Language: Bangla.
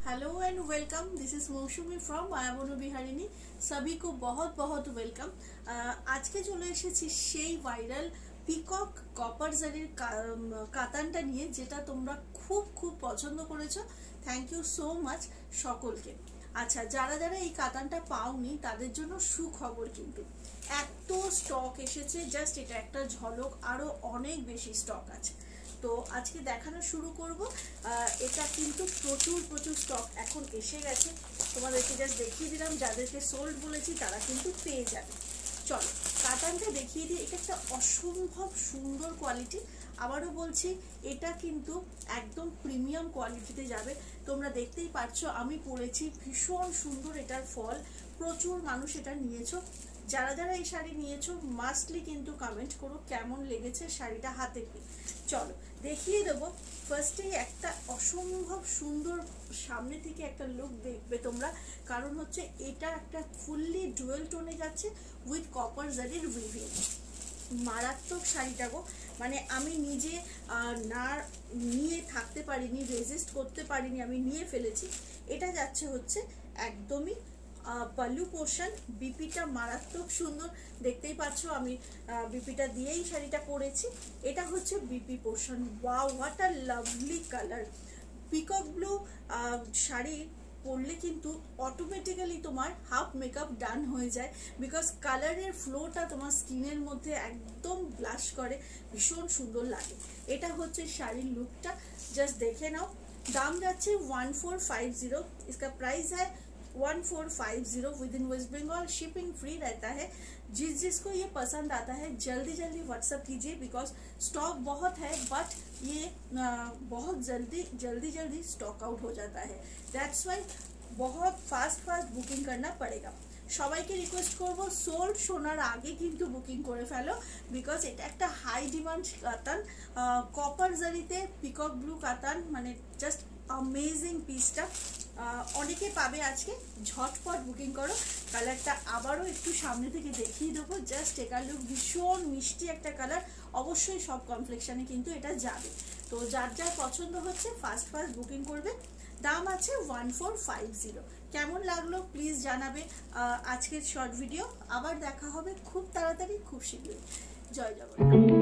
Hello and welcome. This is Mousumi from Mayabanu Biharini. सभी को बहुत बहुत वेलकम। आज के चले एसेছি সেই ভাইরাল পিকক কপার জারির কাতানটা নিয়ে, যেটা তোমরা খুব খুব পছন্দ করেছো। থ্যাংক ইউ সো মাচ সকলকে। আচ্ছা, যারা যারা এই কাতানটা পাওনি তাদের জন্য সুখবর, কিন্তু এত স্টক এসেছে, জাস্ট এটা একটা ঝলক, আরো অনেক বেশি স্টক আছে। তো আজকে দেখানো শুরু করব। এটা কিন্তু প্রচুর স্টক এখন এসে গেছে। তোমাদেরকে জাস্ট দেখিয়ে দিলাম, যাদেরকে সোল্ড বলেছি তারা কিন্তু পেয়ে যাবে। চলো কাতানটা দেখিয়ে দিই। এটা একটা অসম্ভব সুন্দর কোয়ালিটি। আবারও বলছি, এটা কিন্তু একদম প্রিমিয়াম কোয়ালিটিতে যাবে। তোমরা দেখতেই পাচ্ছ আমি পরেছি, ভীষণ সুন্দর এটার ফল। প্রচুর মানুষ এটা নিয়েছো। যারা যারা এই শাড়ি নিয়েছো মাস্টলি কিন্তু কমেন্ট করো কেমন লেগেছে শাড়িটা হাতে পেয়ে। চলো দেখিয়ে দেবো। ফার্স্টেই একটা অসম্ভব সুন্দর সামনে থেকে একটা লুক দেখবে তোমরা, কারণ হচ্ছে এটা একটা ফুললি ডুয়েল টোনে যাচ্ছে উইথ কপার জারির উইভিং। মারাত্মক শাড়িটা গো, মানে আমি নিজে না নিয়ে থাকতে পারিনি, রেজিস্ট করতে পারিনি, আমি নিয়ে ফেলেছি। এটা যাচ্ছে হচ্ছে একদমই পাল্লু পোর্শন। বিপিটা মারাত্মক সুন্দর, দেখতেই পাচ্ছ আমি বিপিটা দিয়েই শাড়িটা পরেছি। এটা হচ্ছে BP portion. Wow, what a lovely colour. Peacock blue sari পরলে কিন্তু অটোমেটিক্যালি তোমার হাফ মেকআপ ডান হয়ে যায়, বিকজ কালারের ফ্লোটা তোমার স্কিনের মধ্যে একদম ব্লাশ করে, ভীষণ সুন্দর লাগে। এটা হচ্ছে শাড়ির লুকটা, জাস্ট দেখে নাও। দাম যাচ্ছে 1450। इसका प्राइस है 1450 within West Bengal. Shipping free रहता है। जिसको ये पसंद आता है जल्दी व्हाट्सअप कीजिए, बिकॉज स्टॉक बहुत है, बट ये बहुत जल्दी स्टॉक आउट हो जाता है। दैट्स वाई बहुत फास्ट बुकिंग करना पड़ेगा। সবাইকে রিকোয়েস্ট করব সোল্ড শোনার আগে কিন্তু বুকিং করে ফেলো, বিকজ এটা একটা হাই ডিমান্ড কাতান। কপার জারিতে পিকক ব্লু কাতান, মানে জাস্ট অ্যামেজিং পিসটা। অনেকে পাবে আজকে, ঝটপট বুকিং করো। কালারটা আবারও একটু সামনে থেকে দেখিয়ে দেবো। জাস্ট এটা লুক, ভীষণ মিষ্টি একটা কালার। অবশ্যই সব কমপ্লেক্সানে কিন্তু এটা যাবে। তো যার যার পছন্দ হচ্ছে ফাস্ট বুকিং করবে। দাম আছে 1450। কেমন লাগলো প্লিজ জানাবে। আজকের শর্ট ভিডিও আবার দেখা হবে খুব তাড়াতাড়ি, খুব শীঘ্রই। জয় জগন্নাথ।